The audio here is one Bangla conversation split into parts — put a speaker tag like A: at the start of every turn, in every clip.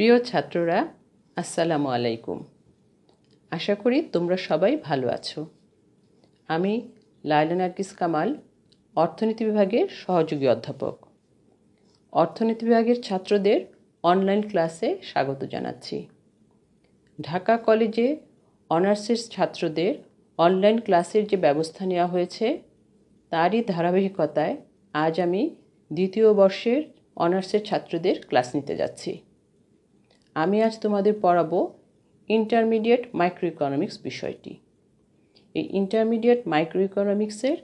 A: প্রিয় ছাত্ররা, আসসালামু আলাইকুম। আশা করি তোমরা সবাই ভালো আছো। আমি লায়লা নার্গিস কামাল, অর্থনীতি বিভাগের সহযোগী অধ্যাপক। অর্থনীতি বিভাগের ছাত্রদের অনলাইন ক্লাসে স্বাগত জানাচ্ছি। ঢাকা কলেজে অনার্সের ছাত্রদের অনলাইন ক্লাসের যে ব্যবস্থা নেওয়া হয়েছে তারই ধারাবাহিকতায় আজ আমি দ্বিতীয় বর্ষের অনার্সের ছাত্রদের ক্লাস নিতে যাচ্ছি। আমি আজ তোমাদের পড়াবো ইন্টারমিডিয়েট মাইক্রো ইকোনমিক্স বিষয়টি। এই ইন্টারমিডিয়েট মাইক্রো ইকোনমিক্সের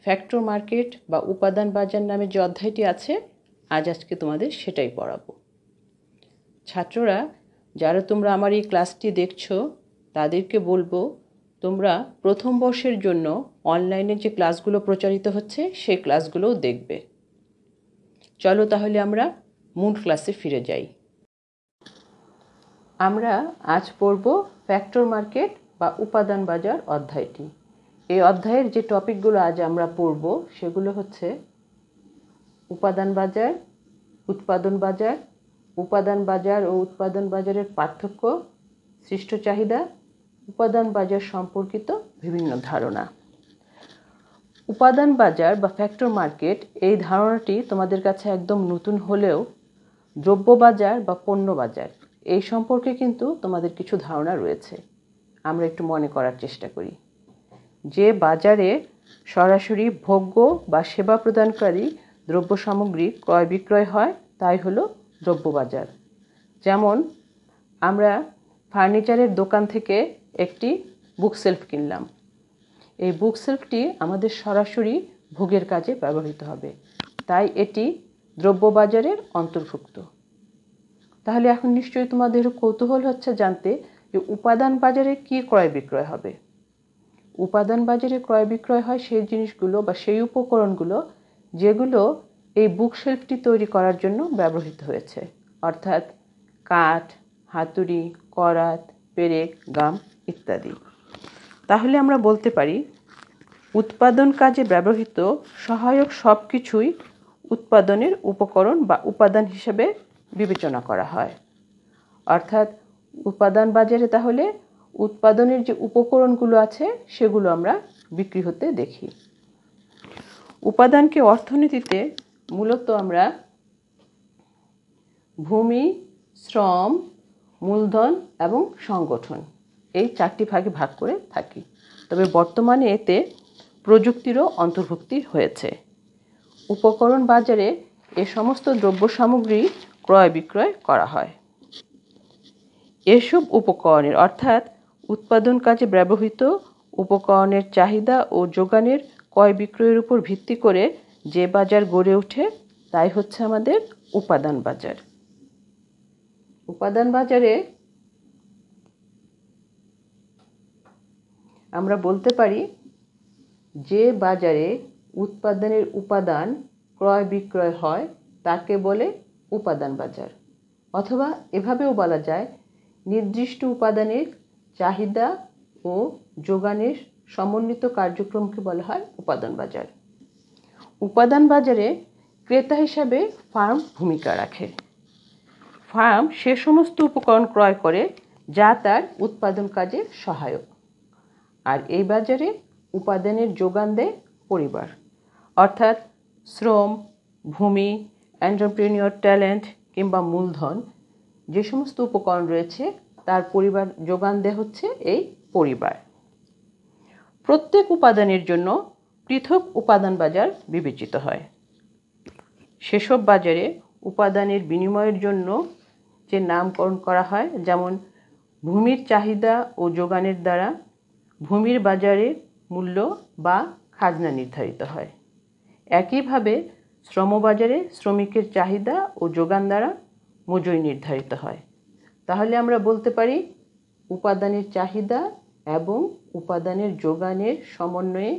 A: ফ্যাক্টর মার্কেট বা উপাদান বাজার নামে যে অধ্যায়টি আছে আজকে তোমাদের সেটাই পড়াবো। ছাত্ররা, যারা তোমরা আমার এই ক্লাসটি দেখছো তাদেরকে বলবো তোমরা প্রথম বর্ষের জন্য অনলাইনে যে ক্লাসগুলো প্রচারিত হচ্ছে সেই ক্লাসগুলোও দেখবে। চলো তাহলে আমরা মূল ক্লাসে ফিরে যাই। আমরা আজ পড়ব ফ্যাক্টর মার্কেট বা উপাদান বাজার অধ্যায়টি। এই অধ্যায়ের যে টপিকগুলো আজ আমরা পড়ব সেগুলো হচ্ছে উপাদান বাজার, উৎপাদন বাজার, উপাদান বাজার ও উৎপাদন বাজারের পার্থক্য, সৃষ্ট চাহিদা, উপাদান বাজার সম্পর্কিত বিভিন্ন ধারণা। উপাদান বাজার বা ফ্যাক্টর মার্কেট এই ধারণাটি তোমাদের কাছে একদম নতুন হলেও দ্রব্য বাজার বা পণ্য বাজার এই সম্পর্কে কিন্তু তোমাদের কিছু ধারণা রয়েছে। আমরা একটু মনে করার চেষ্টা করি। যে বাজারে সরাসরি ভোগ্য বা সেবা প্রদানকারী দ্রব্য সামগ্রী ক্রয় বিক্রয় হয় তাই হলো দ্রব্য বাজার। যেমন আমরা ফার্নিচারের দোকান থেকে একটি বুক সেলফ কিনলাম। এই বুক সেলফটি আমাদের সরাসরি ভোগের কাজে ব্যবহৃত হবে, তাই এটি দ্রব্য বাজারের অন্তর্ভুক্ত। তাহলে এখন নিশ্চয়ই তোমাদের কৌতূহল হচ্ছে জানতে যে উপাদান বাজারে কি ক্রয় বিক্রয় হবে। উপাদান বাজারে ক্রয় বিক্রয় হয় সেই জিনিসগুলো বা সেই উপকরণগুলো যেগুলো এই বুক শেলফটি তৈরি করার জন্য ব্যবহৃত হয়েছে, অর্থাৎ কাঠ, হাতুড়ি, করাত, পেরেক, গাম ইত্যাদি। তাহলে আমরা বলতে পারি উৎপাদন কাজে ব্যবহৃত সহায়ক সব কিছুই উৎপাদনের উপকরণ বা উপাদান হিসেবে বিবেচনা করা হয়। অর্থাৎ উপাদান বাজারে তাহলে উৎপাদনের যে উপকরণগুলো আছে সেগুলো আমরা বিক্রি হতে দেখি। উপাদানকে অর্থনীতিতে মূলত আমরা ভূমি, শ্রম, মূলধন এবং সংগঠন এই চারটি ভাগে ভাগ করে থাকি। তবে বর্তমানে এতে প্রযুক্তিরও অন্তর্ভুক্তি হয়েছে। উপকরণ বাজারে এ সমস্ত দ্রব্য সামগ্রী ক্রয় বিক্রয় করা হয়। এসব উপকরণের অর্থাৎ উৎপাদন কাজে ব্যবহৃত উপকরণের চাহিদা ও যোগানের ক্রয় বিক্রয়ের উপর ভিত্তি করে যে বাজার গড়ে ওঠে তাই হচ্ছে আমাদের উপাদান বাজার। উপাদান বাজারে আমরা বলতে পারি যে বাজারে উৎপাদনের উপাদান ক্রয় বিক্রয় হয় তাকে বলে উপাদান বাজার, অথবা এভাবেও বলা যায় নির্দিষ্ট উপাদানের চাহিদা ও যোগানের সমন্বিত কার্যক্রমকে বলা হয় উপাদান বাজার। উপাদান বাজারে ক্রেতা হিসাবে ফার্ম ভূমিকা রাখে। ফার্ম সে সমস্ত উপকরণ ক্রয় করে যা তার উৎপাদন কাজে সহায়ক, আর এই বাজারে উপাদানের যোগান দেয় পরিবার, অর্থাৎ শ্রম, ভূমি, এন্টারপ্রেনিউর ট্যালেন্ট কিংবা মূলধন যে সমস্ত উপকরণ রয়েছে তার পরিবার যোগান দেয় হচ্ছে এই পরিবার। প্রত্যেক উপাদানের জন্য পৃথক উপাদান বাজার বিবেচিত হয়। সেসব বাজারে উপাদানের বিনিময়ের জন্য যে নামকরণ করা হয়, যেমন ভূমির চাহিদা ও যোগানের দ্বারা ভূমির বাজারে মূল্য বা খাজনা নির্ধারিত হয়। একইভাবে শ্রমবাজারে শ্রমিকের চাহিদা ও যোগান দ্বারা মজুরি নির্ধারিত হয়। তাহলে আমরা বলতে পারি উপাদানের চাহিদা এবং উপাদানের যোগানের সমন্বয়ে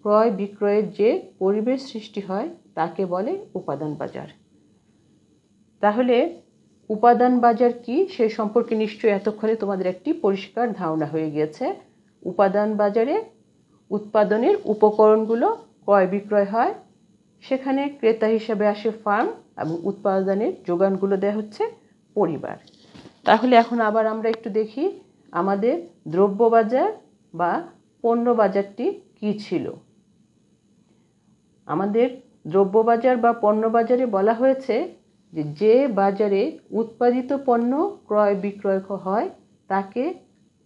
A: ক্রয় বিক্রয়ের যে পরিবেশ সৃষ্টি হয় তাকে বলে উপাদান বাজার। তাহলে উপাদান বাজার কি সে সম্পর্কে নিশ্চয়ই এতক্ষণে তোমাদের একটি পরিষ্কার ধারণা হয়ে গিয়েছে। উপাদান বাজারে উৎপাদনের উপকরণগুলো ক্রয় বিক্রয় হয়, সেখানে ক্রেতা হিসেবে আসে ফার্ম এবং উৎপাদনের যোগানগুলো দেয়া হচ্ছে পরিবার। তাহলে এখন আবার আমরা একটু দেখি আমাদের দ্রব্যবাজার বা পণ্য বাজারটি কী ছিল। আমাদের দ্রব্যবাজার বা পণ্য বাজারে বলা হয়েছে যে বাজারে উৎপাদিত পণ্য ক্রয় বিক্রয় হয় তাকে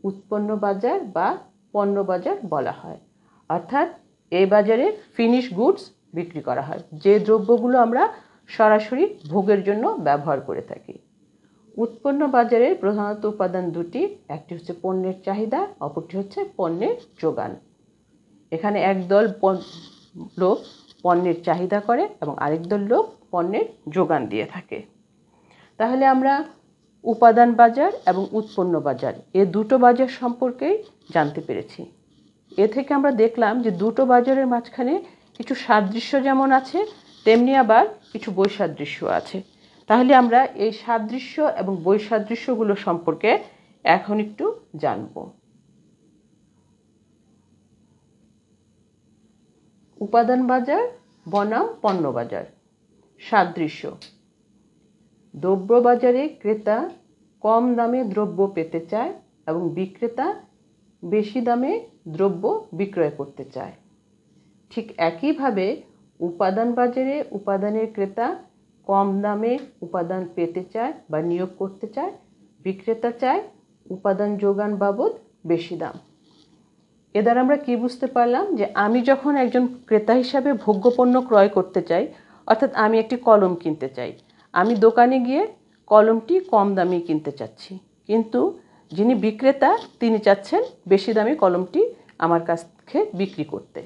A: উৎপন্ন বাজার বা পণ্য বাজার বলা হয়। অর্থাৎ এই বাজারে ফিনিশ গুডস বিক্রি করা হয়, যে দ্রব্যগুলো আমরা সরাসরি ভোগের জন্য ব্যবহার করে থাকি। উৎপন্ন বাজারের প্রধানত উপাদান দুটি, একটি হচ্ছে পণ্যের চাহিদা, অপরটি হচ্ছে পণ্যের যোগান। এখানে একদল লোক পণ্যের চাহিদা করে এবং আরেক দল লোক পণ্যের যোগান দিয়ে থাকে। তাহলে আমরা উপাদান বাজার এবং উৎপন্ন বাজার এ দুটো বাজার সম্পর্কেই জানতে পেরেছি। এ থেকে আমরা দেখলাম যে দুটো বাজারের মাঝখানে কিছু সাদৃশ্য যেমন আছে, তেমনি আবার কিছু বৈসাদৃশ্য আছে। তাহলে আমরা এই সাদৃশ্য এবং বৈসাদৃশ্যগুলো সম্পর্কে এখন একটু জানব। উপাদান বাজার বনাম পণ্য বাজার। সাদৃশ্য: দ্রব্য বাজারে ক্রেতা কম দামে দ্রব্য পেতে চায় এবং বিক্রেতা বেশি দামে দ্রব্য বিক্রয় করতে চায়। ঠিক একইভাবে উপাদান বাজারে উপাদানের ক্রেতা কম দামে উপাদান পেতে চায় বা নিয়োগ করতে চায়, বিক্রেতা চায় উপাদান যোগান বাবদ বেশি দাম। এ দ্বারা আমরা কি বুঝতে পারলাম যে আমি যখন একজন ক্রেতা হিসাবে ভোগ্যপণ্য ক্রয় করতে চাই, অর্থাৎ আমি একটি কলম কিনতে চাই, আমি দোকানে গিয়ে কলমটি কম দামে কিনতে চাচ্ছি, কিন্তু যিনি বিক্রেতা তিনি চাচ্ছেন বেশি দামে কলমটি আমার কাছ থেকে বিক্রি করতে।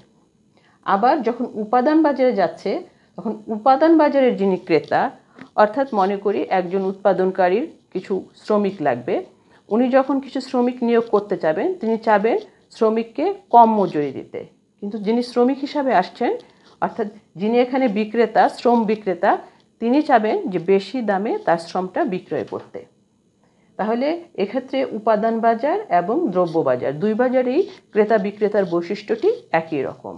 A: আবার যখন উপাদান বাজারে যাচ্ছে তখন উপাদান বাজারের যিনি ক্রেতা, অর্থাৎ মনে করি একজন উৎপাদনকারীর কিছু শ্রমিক লাগবে, উনি যখন কিছু শ্রমিক নিয়োগ করতে চাবেন তিনি চাবেন শ্রমিককে কম মজুরি দিতে, কিন্তু যিনি শ্রমিক হিসাবে আসছেন অর্থাৎ যিনি এখানে বিক্রেতা, শ্রম বিক্রেতা, তিনি চাবেন যে বেশি দামে তার শ্রমটা বিক্রয় করতে। তাহলে এক্ষেত্রে উপাদান বাজার এবং দ্রব্য বাজার দুই বাজারেই ক্রেতা বিক্রেতার বৈশিষ্ট্যটি একই রকম।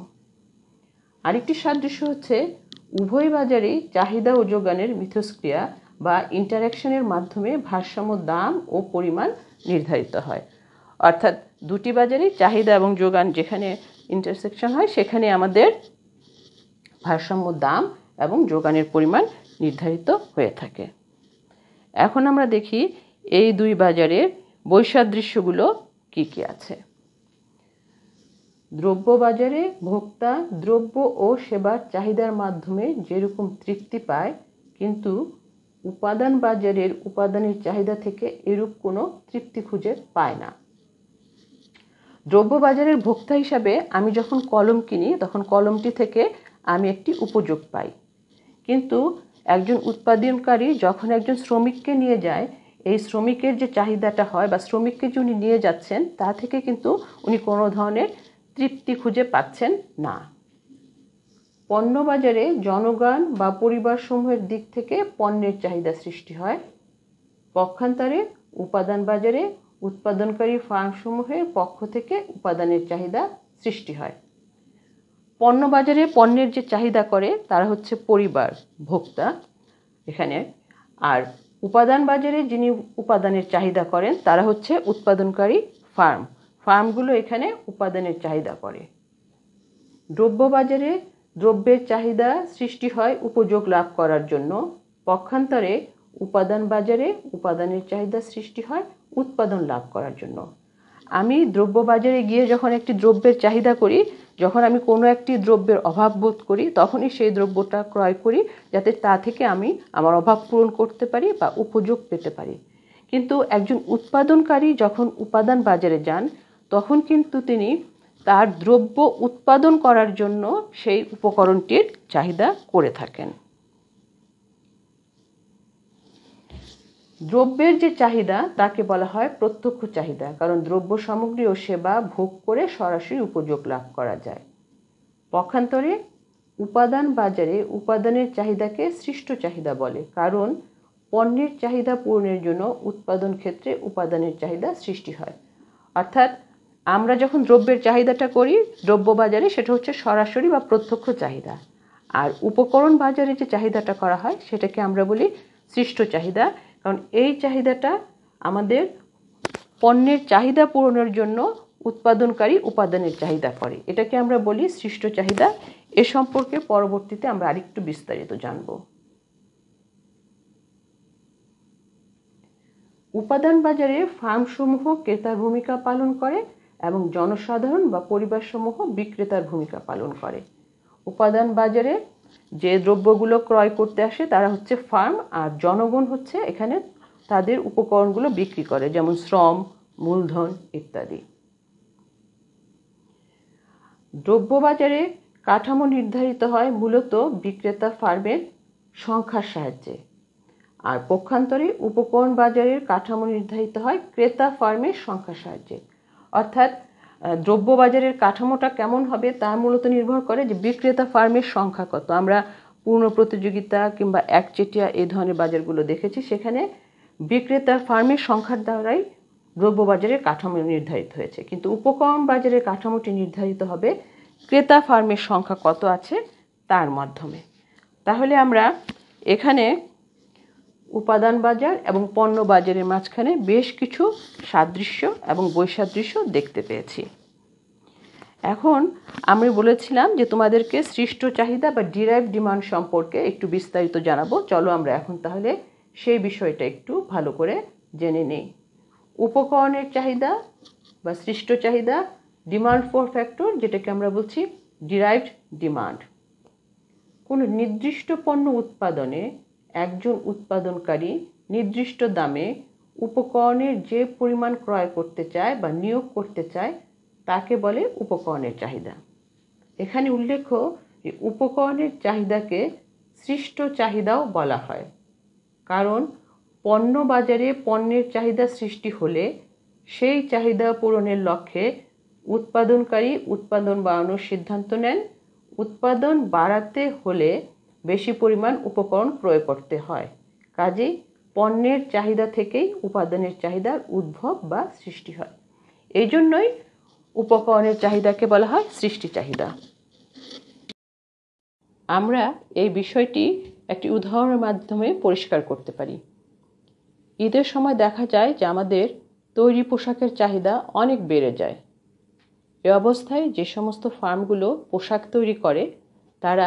A: আরেকটি সাদৃশ্য হচ্ছে উভয় বাজারেই চাহিদা ও যোগানের মিথস্ক্রিয়া বা ইন্টারাকশনের মাধ্যমে ভারসাম্য দাম ও পরিমাণ নির্ধারিত হয়। অর্থাৎ দুটি বাজারেই চাহিদা এবং যোগান যেখানে ইন্টারসেকশন হয় সেখানে আমাদের ভারসাম্য দাম এবং যোগানের পরিমাণ নির্ধারিত হয়ে থাকে। এখন আমরা দেখি এই দুই বাজারের বৈসাদৃশ্যগুলো কি কি আছে। দ্রব্য বাজারে ভোক্তা দ্রব্য ও সেবার চাহিদার মাধ্যমে যেরকম তৃপ্তি পায়, কিন্তু উপাদান বাজারের উপাদানের চাহিদা থেকে এরূপ কোনো তৃপ্তি খুঁজে পায় না। দ্রব্য বাজারের ভোক্তা হিসাবে আমি যখন কলম কিনি তখন কলমটি থেকে আমি একটি উপযোগ পাই, কিন্তু একজন উৎপাদনকারী যখন একজন শ্রমিককে নিয়ে যায়, এই শ্রমিকের যে চাহিদাটা হয় বা শ্রমিককে যে উনি নিয়ে যাচ্ছেন তা থেকে কিন্তু উনি কোনো ধরনের তৃপ্তি খুঁজে পাচ্ছেন না। পণ্য বাজারে জনগণ বা পরিবারসমূহের দিক থেকে পণ্যের চাহিদা সৃষ্টি হয়, পক্ষান্তরে উপাদান বাজারে উৎপাদনকারী ফার্মসমূহের পক্ষ থেকে উপাদানের চাহিদা সৃষ্টি হয়। পণ্য বাজারে পণ্যের যে চাহিদা করে তারা হচ্ছে পরিবার, ভোক্তা এখানে, আর উপাদান বাজারে যিনি উপাদানের চাহিদা করেন তারা হচ্ছে উৎপাদনকারী ফার্মগুলো এখানে উপাদানের চাহিদা করে। দ্রব্য বাজারে দ্রব্যের চাহিদা সৃষ্টি হয় উপযোগ লাভ করার জন্য, পক্ষান্তরে উপাদান বাজারে উপাদানের চাহিদা সৃষ্টি হয় উৎপাদন লাভ করার জন্য। আমি দ্রব্য বাজারে গিয়ে যখন একটি দ্রব্যের চাহিদা করি, যখন আমি কোনো একটি দ্রব্যের অভাব বোধ করি তখনই সেই দ্রব্যটা ক্রয় করি যাতে তা থেকে আমি আমার অভাব পূরণ করতে পারি বা উপযোগ পেতে পারি। কিন্তু একজন উৎপাদনকারী যখন উপাদান বাজারে যান তখন কিন্তু তিনি তার দ্রব্য উৎপাদন করার জন্য সেই উপকরণটির চাহিদা করে থাকেন। দ্রব্যের যে চাহিদা তাকে বলা হয় প্রত্যক্ষ চাহিদা, কারণ দ্রব্য সামগ্রী ও সেবা ভোগ করে সরাসরি উপযোগ লাভ করা যায়। পক্ষান্তরে উপাদান বাজারে উপাদানের চাহিদাকে সৃষ্ট চাহিদা বলে, কারণ পণ্যের চাহিদা পূরণের জন্য উৎপাদন ক্ষেত্রে উপাদানের চাহিদা সৃষ্টি হয়। অর্থাৎ আমরা যখন দ্রব্যের চাহিদাটা করি দ্রব্য বাজারে সেটা হচ্ছে সরাসরি বা প্রত্যক্ষ চাহিদা, আর উপকরণ বাজারে যে চাহিদাটা করা হয় সেটাকে আমরা বলি সৃষ্ট চাহিদা, কারণ এই চাহিদাটা আমাদের পণ্যের চাহিদা পূরণের জন্য উৎপাদনকারী উপাদানের চাহিদা করে। এটাকে আমরা বলি সৃষ্ট চাহিদা। এ সম্পর্কে পরবর্তীতে আমরা আরেকটু বিস্তারিত জানব। উপাদান বাজারে ফার্মসমূহ ক্রেতার ভূমিকা পালন করে এবং জনসাধারণ বা পরিবারসমূহ বিক্রেতার ভূমিকা পালন করে। উপাদান বাজারে যে দ্রব্যগুলো ক্রয় করতে আসে তারা হচ্ছে ফার্ম, আর জনগণ হচ্ছে এখানে তাদের উপকরণগুলো বিক্রি করে, যেমন শ্রম, মূলধন ইত্যাদি। দ্রব্যবাজারে কাঠামো নির্ধারিত হয় মূলত বিক্রেতা ফার্মের সংখ্যার সাহায্যে, আর পক্ষান্তরে উপকরণ বাজারের কাঠামো নির্ধারিত হয় ক্রেতা ফার্মের সংখ্যার সাহায্যে। অর্থাৎ দ্রব্যবাজারের কাঠামোটা কেমন হবে তা মূলত নির্ভর করে যে বিক্রেতা ফার্মের সংখ্যা কত। আমরা পূর্ণ প্রতিযোগিতা কিংবা একচেটিয়া এই ধরনের বাজারগুলো দেখেছি, সেখানে বিক্রেতা ফার্মের সংখ্যার দ্বারাই দ্রব্যবাজারের কাঠামো নির্ধারিত হয়েছে। কিন্তু উপকরণ বাজারের কাঠামোটি নির্ধারিত হবে ক্রেতা ফার্মের সংখ্যা কত আছে তার মাধ্যমে। তাহলে আমরা এখানে উপাদান বাজার এবং পণ্য বাজারের মাঝখানে বেশ কিছু সাদৃশ্য এবং বৈসাদৃশ্য দেখতে পেয়েছি। এখন আমি বলেছিলাম যে তোমাদেরকে সৃষ্ট চাহিদা বা ডিরাইভড ডিমান্ড সম্পর্কে একটু বিস্তারিত জানাবো। চলো আমরা এখন তাহলে সেই বিষয়টা একটু ভালো করে জেনে নিই। উপকরণের চাহিদা বা সৃষ্ট চাহিদা, ডিমান্ড ফর ফ্যাক্টর, যেটাকে আমরা বলছি ডিরাইভড ডিমান্ড। কোনো নির্দিষ্ট পণ্য উৎপাদনে একজন উৎপাদনকারী নির্দিষ্ট দামে উপকরণের যে পরিমাণ ক্রয় করতে চায় বা নিয়োগ করতে চায় তাকে বলে উপকরণের চাহিদা। এখানে উল্লেখ্য যে উপকরণের চাহিদাকে সৃষ্ট চাহিদাও বলা হয়, কারণ পণ্য বাজারে পণ্যের চাহিদা সৃষ্টি হলে সেই চাহিদা পূরণের লক্ষ্যে উৎপাদনকারী উৎপাদন বাড়ানোর সিদ্ধান্ত নেন। উৎপাদন বাড়াতে হলে বেশি পরিমাণ উপকরণ ক্রয় করতে হয়। কাজেই পণ্যের চাহিদা থেকেই উপাদানের চাহিদার উদ্ভব বা সৃষ্টি হয়। এই জন্যই উপকরণের চাহিদাকে বলা হয় সৃষ্টি চাহিদা। আমরা এই বিষয়টি একটি উদাহরণের মাধ্যমে পরিষ্কার করতে পারি। ঈদের সময় দেখা যায় যে আমাদের তৈরি পোশাকের চাহিদা অনেক বেড়ে যায়। এ অবস্থায় যে সমস্ত ফার্মগুলো পোশাক তৈরি করে তারা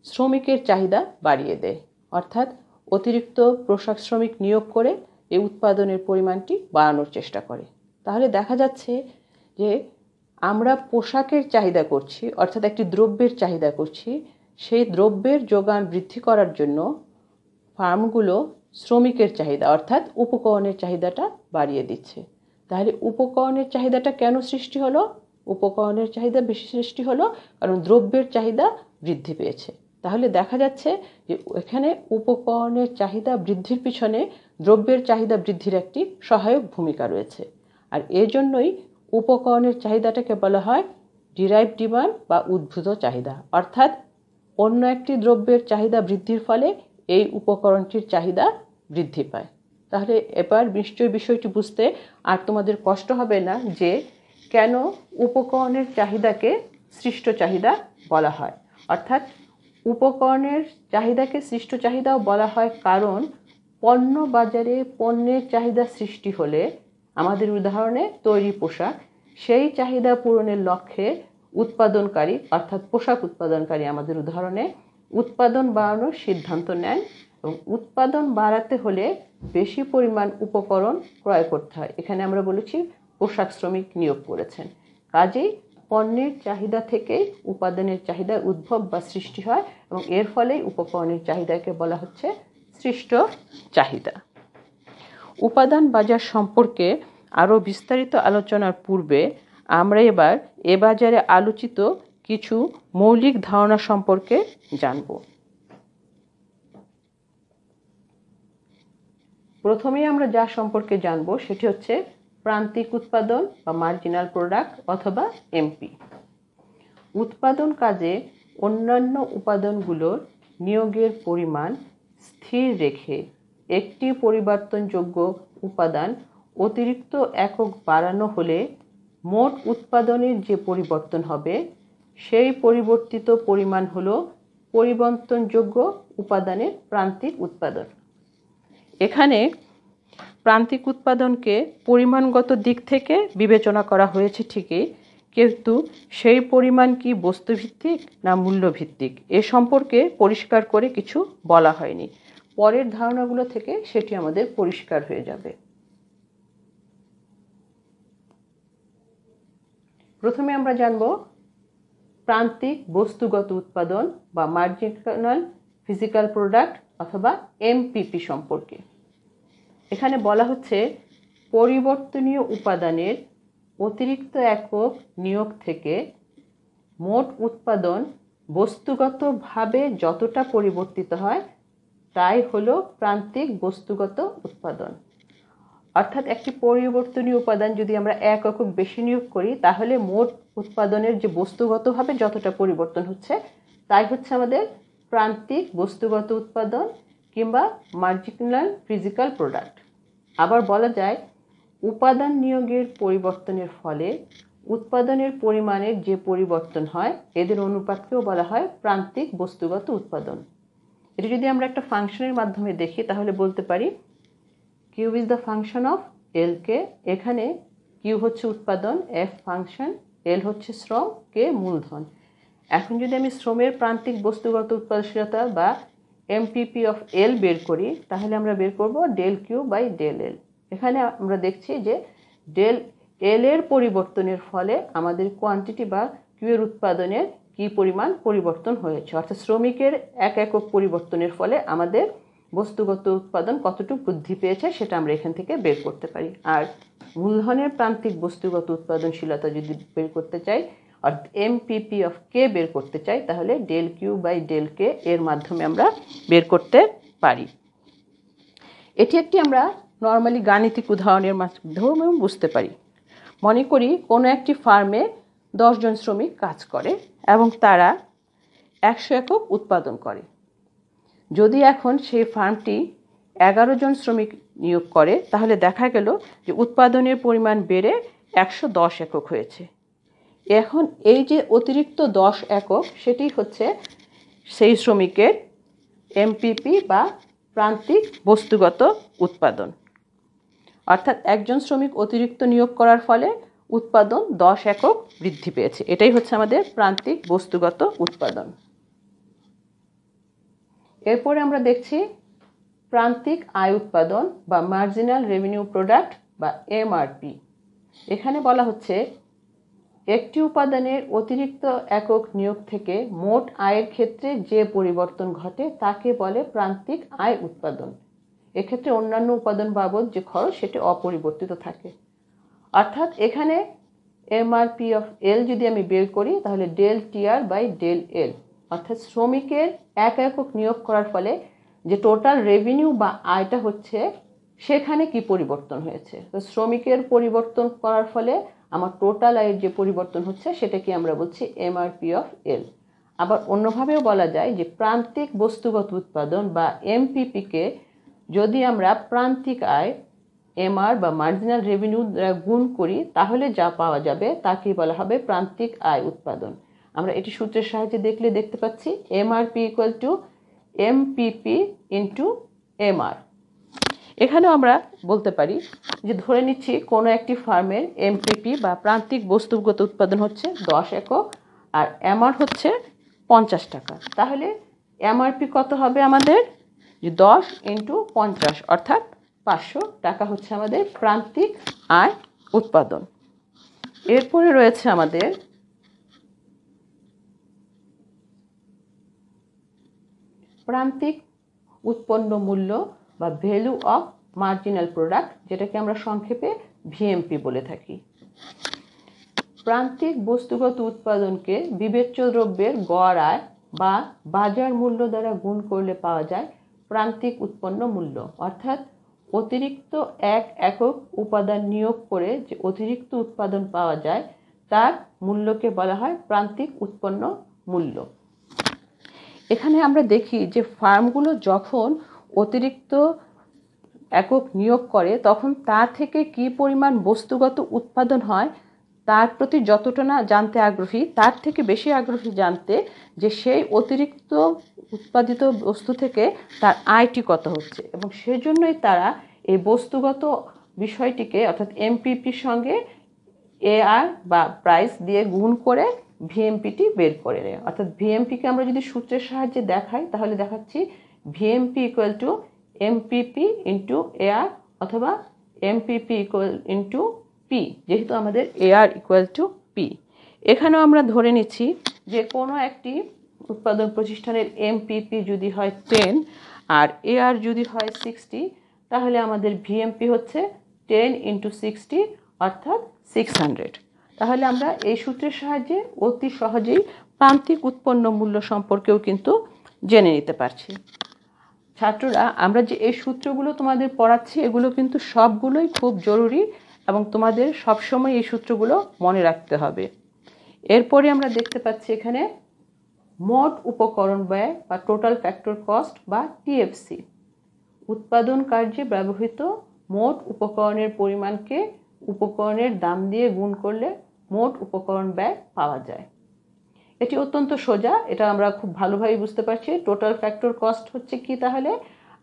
A: শ্রমিকের চাহিদা বাড়িয়ে দেয়, অর্থাৎ অতিরিক্ত পোশাক শ্রমিক নিয়োগ করে এই উৎপাদনের পরিমাণটি বাড়ানোর চেষ্টা করে। তাহলে দেখা যাচ্ছে যে আমরা পোশাকের চাহিদা করছি, অর্থাৎ একটি দ্রব্যের চাহিদা করছি, সেই দ্রব্যের যোগান বৃদ্ধি করার জন্য ফার্মগুলো শ্রমিকের চাহিদা অর্থাৎ উপকরণের চাহিদাটা বাড়িয়ে দিচ্ছে। তাহলে উপকরণের চাহিদাটা কেন সৃষ্টি হলো? উপকরণের চাহিদা বেশি সৃষ্টি হলো কারণ দ্রব্যের চাহিদা বৃদ্ধি পেয়েছে। তাহলে দেখা যাচ্ছে যে এখানে উপকরণের চাহিদা বৃদ্ধির পিছনে দ্রব্যের চাহিদা বৃদ্ধির একটি সহায়ক ভূমিকা রয়েছে। আর এজন্যই উপকরণের চাহিদাটাকে বলা হয় ডিরাইভড ডিমান্ড বা উদ্ভূত চাহিদা, অর্থাৎ অন্য একটি দ্রব্যের চাহিদা বৃদ্ধির ফলে এই উপকরণটির চাহিদা বৃদ্ধি পায়। তাহলে এবার নিশ্চয়ই বিষয়টি বুঝতে আর তোমাদের কষ্ট হবে না যে কেন উপকরণের চাহিদাকে সৃষ্ট চাহিদা বলা হয়। অর্থাৎ উপকরণের চাহিদাকে সৃষ্ট চাহিদাও বলা হয় কারণ পণ্য বাজারে পণ্যের চাহিদা সৃষ্টি হলে আমাদের উদাহরণে তৈরি পোশাক, সেই চাহিদা পূরণের লক্ষ্যে উৎপাদনকারী অর্থাৎ পোশাক উৎপাদনকারী আমাদের উদাহরণে উৎপাদন বাড়ানোর সিদ্ধান্ত নেন এবং উৎপাদন বাড়াতে হলে বেশি পরিমাণ উপকরণ ক্রয় করতে হয়। এখানে আমরা বলেছি পোশাক শ্রমিক নিয়োগ করেছেন। কাজেই পণ্যের চাহিদা থেকেই উপাদানের চাহিদার উদ্ভব বা সৃষ্টি হয় এবং এর ফলেই উপকরণের চাহিদাকে বলা হচ্ছে সৃষ্ট চাহিদা। উপাদান বাজার সম্পর্কে আরও বিস্তারিত আলোচনার পূর্বে আমরা এবার এ বাজারে আলোচিত কিছু মৌলিক ধারণা সম্পর্কে জানব। প্রথমেই আমরা যা সম্পর্কে জানব সেটি হচ্ছে প্রান্তিক উৎপাদন বা মার্জিনাল প্রোডাক্ট অথবা এমপি। উৎপাদন কাজে অন্যান্য উপাদানগুলোর নিয়োগের পরিমাণ স্থির রেখে একটি পরিবর্তনযোগ্য উপাদান অতিরিক্ত একক বাড়ানো হলে মোট উৎপাদনের যে পরিবর্তন হবে সেই পরিবর্তিত পরিমাণ হলো পরিবর্তনযোগ্য উপাদানের প্রান্তিক উৎপাদন। এখানে প্রান্তিক উৎপাদনকে পরিমাণগত দিক থেকে বিবেচনা করা হয়েছে ঠিকই, কিন্তু সেই পরিমাণ কি বস্তুভিত্তিক না মূল্যভিত্তিক এ সম্পর্কে পরিষ্কার করে কিছু বলা হয়নি। পরের ধারণাগুলো থেকে সেটি আমাদের পরিষ্কার হয়ে যাবে। প্রথমে আমরা জানব প্রান্তিক বস্তুগত উৎপাদন বা মার্জিনাল ফিজিক্যাল প্রোডাক্ট অথবা এমপিপি সম্পর্কে। এখানে বলা হচ্ছে পরিবর্তনীয় উপাদানের অতিরিক্ত একক নিয়োগ থেকে মোট উৎপাদন বস্তুগতভাবে যতটা পরিবর্তিত হয় তাই হলো প্রান্তিক বস্তুগত উৎপাদন। অর্থাৎ একটি পরিবর্তনীয় উপাদান যদি আমরা 1 একক বেশি নিয়োগ করি তাহলে মোট উৎপাদনের যে বস্তুগতভাবে যতটা পরিবর্তন হচ্ছে তাই হচ্ছে আমাদের প্রান্তিক বস্তুগত উৎপাদন কিংবা মার্জিনাল ফিজিক্যাল প্রোডাক্ট। আবার বলা যায় উপাদান নিয়োগের পরিবর্তনের ফলে উৎপাদনের পরিমাণের যে পরিবর্তন হয় এদের অনুপাতকেও বলা হয় প্রান্তিক বস্তুগত উৎপাদন। এটি যদি আমরা একটা ফাংশনের মাধ্যমে দেখি তাহলে বলতে পারি Q is the function of L K. এখানে কিউ হচ্ছে উৎপাদন, এফ ফাংশন, এল হচ্ছে শ্রম, কে মূলধন। এখন যদি আমি শ্রমের প্রান্তিক বস্তুগত উৎপাদনশীলতা বা এমপিপি অফ এল বের করি তাহলে আমরা বের করব del Q by del L. এখানে আমরা দেখছি যে ডেল এল এর পরিবর্তনের ফলে আমাদের কোয়ান্টিটি বা কিউ এর উৎপাদনের কি পরিমাণ পরিবর্তন হয়েছে, অর্থাৎ শ্রমিকের 1 একক পরিবর্তনের ফলে আমাদের বস্তুগত উৎপাদন কতটুকু বৃদ্ধি পেয়েছে সেটা আমরা এখান থেকে বের করতে পারি। আর মূলধনের প্রান্তিক বস্তুগত উৎপাদনশীলতা যদি বের করতে চাই অর্থাৎ এমপিপি অফ কে বের করতে চাই তাহলে ডেল কিউ বাই ডেল কে এর মাধ্যমে আমরা বের করতে পারি। এটি একটি আমরা নর্মালি গাণিতিক উদাহরণের মাধ্যমেও বুঝতে পারি। মনে করি কোনো একটি ফার্মে 10 জন শ্রমিক কাজ করে এবং তারা 100 একক উৎপাদন করে। যদি এখন সেই ফার্মটি 11 জন শ্রমিক নিয়োগ করে তাহলে দেখা গেল যে উৎপাদনের পরিমাণ বেড়ে 110 একক হয়েছে। এখন এই যে অতিরিক্ত 10 একক সেটি হচ্ছে সেই শ্রমিকের এমপিপি বা প্রান্তিক বস্তুগত উৎপাদন। অর্থাৎ একজন শ্রমিক অতিরিক্ত নিয়োগ করার ফলে উৎপাদন 10 একক বৃদ্ধি পেয়েছে। এটাই হচ্ছে আমাদের প্রান্তিক বস্তুগত উৎপাদন। এরপরে আমরা দেখছি প্রান্তিক আয় উৎপাদন বা মার্জিনাল রেভিনিউ প্রোডাক্ট বা এমআরপি। এখানে বলা হচ্ছে একটি উপাদানের অতিরিক্ত একক নিয়োগ থেকে মোট আয়ের ক্ষেত্রে যে পরিবর্তন ঘটে তাকে বলে প্রান্তিক আয় উৎপাদন। এক্ষেত্রে অন্যান্য উপাদান বাবদ যে খরচ সেটি অপরিবর্তিত থাকে। অর্থাৎ এখানে এমআরপি অফ এল যদি আমি বের করি তাহলে del TR by del L, অর্থাৎ শ্রমিকের 1 একক নিয়োগ করার ফলে যে টোটাল রেভিনিউ বা আয়টা হচ্ছে সেখানে কি পরিবর্তন হয়েছে। তো শ্রমিকের পরিবর্তন করার ফলে আমার টোটাল আয়ের যে পরিবর্তন হচ্ছে সেটাকে আমরা বলছি এমআরপি অফ এল। আবার অন্যভাবেও বলা যায় যে প্রান্তিক বস্তুগত উৎপাদন বা এমপিপিকে যদি আমরা প্রান্তিক আয় এমআর বা মার্জিনাল রেভিনিউ দ্বারা গুণ করি তাহলে যা পাওয়া যাবে তাকেই বলা হবে প্রান্তিক আয় উৎপাদন। আমরা এটি সূত্রের সাহায্যে দেখলে দেখতে পাচ্ছি MRP equal to MPP into MR. এখানেও আমরা বলতে পারি যে ধরে নিচ্ছি কোনো একটি ফার্মের এমপিপি বা প্রান্তিক বস্তুগত উৎপাদন হচ্ছে 10 একক আর এমআর হচ্ছে 50 টাকা। তাহলে এমআরপি কত হবে আমাদের, যে 10 ইন্টু 50 অর্থাৎ 500 টাকা হচ্ছে আমাদের প্রান্তিক আয় উৎপাদন। এরপরে রয়েছে আমাদের প্রান্তিক উৎপন্ন মূল্য বা ভ্যালু অফ মার্জিনাল প্রোডাক্ট, যেটাকে আমরা সংক্ষেপে ভিএমপি বলে থাকি। প্রান্তিক বস্তুগত উৎপাদনকে বিবেচ্য দ্রব্যের গড় আয় বা বাজার মূল্য দ্বারা গুণ করলে পাওয়া যায় প্রান্তিক উৎপন্ন মূল্য। অর্থাৎ অতিরিক্ত 1 একক উপাদান নিয়োগ করে যে অতিরিক্ত উৎপাদন পাওয়া যায় তার মূল্যকে বলা হয় প্রান্তিক উৎপন্ন মূল্য। এখানে আমরা দেখি যে ফার্মগুলো যখন অতিরিক্ত একক নিয়োগ করে তখন তা থেকে কি পরিমাণ বস্তুগত উৎপাদন হয় তার প্রতি যতটা না জানতে আগ্রহী তার থেকে বেশি আগ্রহী জানতে যে সেই অতিরিক্ত উৎপাদিত বস্তু থেকে তার আয়টি কত হচ্ছে, এবং সেজন্যই তারা এই বস্তুগত বিষয়টিকে অর্থাৎ এমপিপির সঙ্গে এআর বা প্রাইস দিয়ে গুণ করে ভিএমপিটি বের করে নেয়। অর্থাৎ ভিএমপিকে আমরা যদি সূত্রের সাহায্যে দেখাই তাহলে দেখাচ্ছি VMP equal to MPP into AR অথবা এমপিপি ইকুয়াল ইন্টু পি, যেহেতু আমাদের এআর ইকুয়াল টু পি। এখানেও আমরা ধরে নিচ্ছি যে কোনো একটি উৎপাদন প্রতিষ্ঠানের এমপিপি যদি হয় 10 আর এআর যদি হয় 60, তাহলে আমাদের ভিএমপি হচ্ছে 10 ইন্টু 60 অর্থাৎ 600। তাহলে আমরা এই সূত্রের সাহায্যে অতি সহজেই প্রান্তিক উৎপন্ন মূল্য সম্পর্কেও কিন্তু জেনে নিতে পারছি। ছাত্ররা, আমরা যে এই সূত্রগুলো তোমাদের পড়াচ্ছি এগুলো কিন্তু সবগুলোই খুব জরুরি এবং তোমাদের সবসময় এই সূত্রগুলো মনে রাখতে হবে। এরপরে আমরা দেখতে পাচ্ছি এখানে মোট উপকরণ ব্যয় বা টোটাল ফ্যাক্টর কস্ট বা টিএফসি। উৎপাদন কার্যে ব্যবহৃত মোট উপকরণের পরিমাণকে উপকরণের দাম দিয়ে গুণ করলে মোট উপকরণ ব্যয় পাওয়া যায়। এটি অত্যন্ত সোজা, এটা আমরা খুব ভালোভাবে বুঝতে পারছি। টোটাল ফ্যাক্টর কস্ট হচ্ছে কি, তাহলে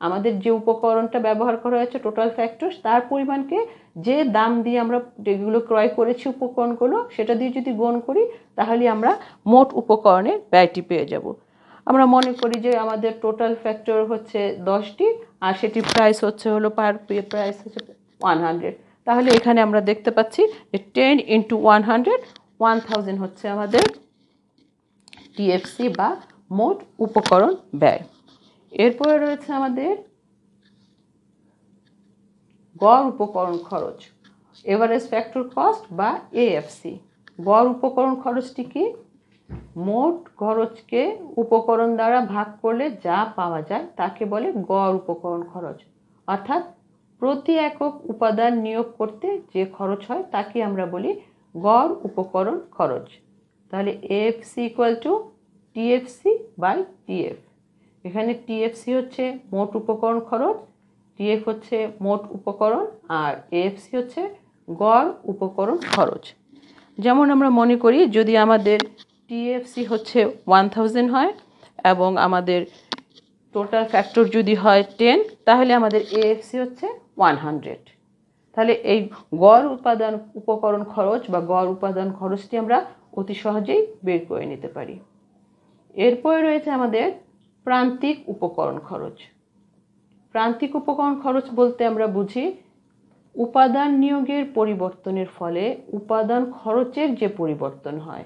A: আমাদের যে উপকরণটা ব্যবহার করা হয়েছে টোটাল ফ্যাক্টর, তার পরিমাণকে যে দাম দিয়ে আমরা যেগুলো ক্রয় করেছি উপকরণগুলো সেটা দিয়ে যদি গুণ করি তাহলে আমরা মোট উপকরণের ব্যয়টি পেয়ে যাব। আমরা মনে করি যে আমাদের টোটাল ফ্যাক্টর হচ্ছে 10টি আর সেটি প্রাইস হচ্ছে হলো পার প্রাইস হচ্ছে 100। তাহলে এখানে আমরা দেখতে পাচ্ছি যে 10 ইন্টু 100 1000 হচ্ছে আমাদের টিএফসি বা মোট উপকরণ ব্যয়। এরপরে রয়েছে আমাদের গড় উপকরণ খরচ, এভারেজ ফ্যাক্টর কস্ট বা এএফসি। গড় উপকরণ খরচটি কি? মোট খরচকে উপকরণ দ্বারা ভাগ করলে যা পাওয়া যায় তাকে বলে গড় উপকরণ খরচ। অর্থাৎ প্রতি একক উপাদান নিয়োগ করতে যে খরচ হয় তাকে আমরা বলি গড় উপকরণ খরচ। তাহলে AFC equal to TFC by TF. এখানে টিএফসি হচ্ছে মোট উপকরণ খরচ, টিএফ হচ্ছে মোট উপকরণ আর এএফসি হচ্ছে গড় উপকরণ খরচ। যেমন আমরা মনে করি যদি আমাদের টিএফসি হচ্ছে 1000 হয় এবং আমাদের টোটাল ফ্যাক্টর যদি হয় 10, তাহলে আমাদের এএফসি হচ্ছে 100। তাহলে এই গড় উৎপাদন উপকরণ খরচ বা গড় উপাদান খরচটি আমরা অতি সহজেই বের করে নিতে পারি। এরপরে রয়েছে আমাদের প্রান্তিক উপকরণ খরচ। প্রান্তিক উপকরণ খরচ বলতে আমরা বুঝি উপাদান নিয়োগের পরিবর্তনের ফলে উপাদান খরচের যে পরিবর্তন হয়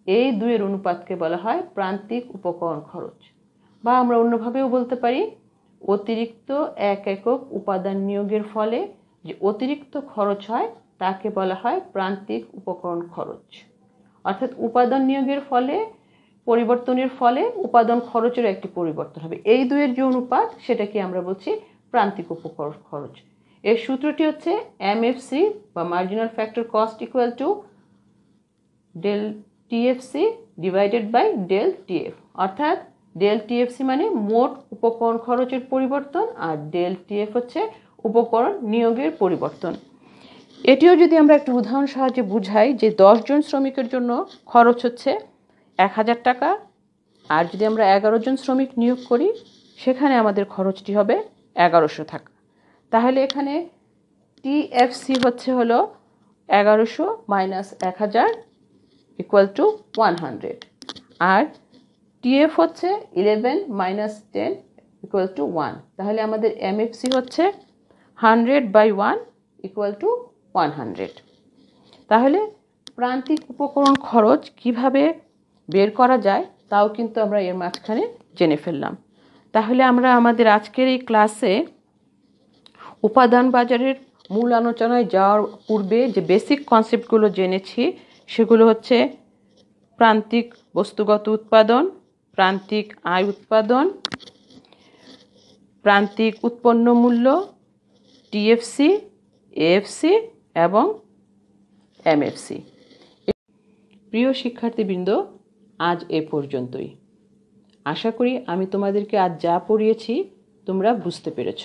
A: এই দুয়ের অনুপাতকে বলা হয় প্রান্তিক উপকরণ খরচ। বা আমরা অন্যভাবেও বলতে পারি অতিরিক্ত এক একক উপাদান নিয়োগের ফলে যে অতিরিক্ত খরচ হয় তাকে বলা হয় প্রান্তিক উপকরণ খরচ। অর্থাৎ উপাদান নিয়োগের ফলে পরিবর্তনের ফলে উপাদান খরচের একটি পরিবর্তন হবে, এই দুয়ের যে অনুপাত সেটাকে আমরা বলছি প্রান্তিক উপকরণ খরচ। এর সূত্রটি হচ্ছে এমএফসি বা marginal factor cost equal to del TFC divided by del TF. অর্থাৎ ডেল টিএফসি মানে মোট উপকরণ খরচের পরিবর্তন আর ডেল টিএফ হচ্ছে উপকরণ নিয়োগের পরিবর্তন। এটিও যদি আমরা একটু উদাহরণ সাহায্যে বুঝাই যে 10 জন শ্রমিকের জন্য খরচ হচ্ছে 1000 টাকা আর যদি আমরা 11 জন শ্রমিক নিয়োগ করি সেখানে আমাদের খরচটি হবে 1100 টাকা। তাহলে এখানে টিএফসি হচ্ছে হলো 1100 মাইনাস 1000 ইকুয়াল টু 100 আর টিএফ হচ্ছে 11 মাইনাস 10 ইকুয়াল টু 1। তাহলে আমাদের এমএফসি হচ্ছে 100/1 ইকুয়াল টু 100। তাহলে প্রান্তিক উপকরণ খরচ কিভাবে বের করা যায় তাও কিন্তু আমরা এর মাঝখানে জেনে ফেললাম। তাহলে আমরা আমাদের আজকের এই ক্লাসে উপাদান বাজারের মূল আলোচনায় যাওয়ার পূর্বে যে বেসিক কনসেপ্টগুলো জেনেছি সেগুলো হচ্ছে প্রান্তিক বস্তুগত উৎপাদন, প্রান্তিক আয় উৎপাদন, প্রান্তিক উৎপন্ন মূল্য, টিএফসি, এএফসি এবং এমএফসি। প্রিয় শিক্ষার্থীবৃন্দ, আজ এ পর্যন্তই। আশা করি আমি তোমাদেরকে আজ যা পড়িয়েছি তোমরা বুঝতে পেরেছ।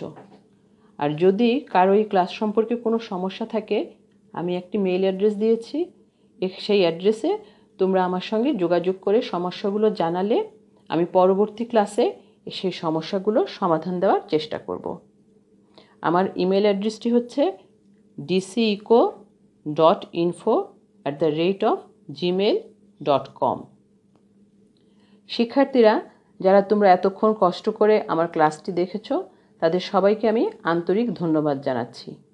A: আর যদি কারো এই ক্লাস সম্পর্কে কোনো সমস্যা থাকে আমি একটি মেইল অ্যাড্রেস দিয়েছি, সেই অ্যাড্রেসে তোমরা আমার সঙ্গে যোগাযোগ করে সমস্যাগুলো জানালে আমি পরবর্তী ক্লাসে সেই সমস্যাগুলো সমাধান দেওয়ার চেষ্টা করব। আমার ইমেল অ্যাড্রেসটি হচ্ছে dceco.info@gmail.com। শিক্ষার্থীরা, যারা তোমরা এতক্ষণ কষ্ট করে আমার ক্লাসটি দেখেছো, তাদের সবাইকে আমি আন্তরিক ধন্যবাদ জানাচ্ছি।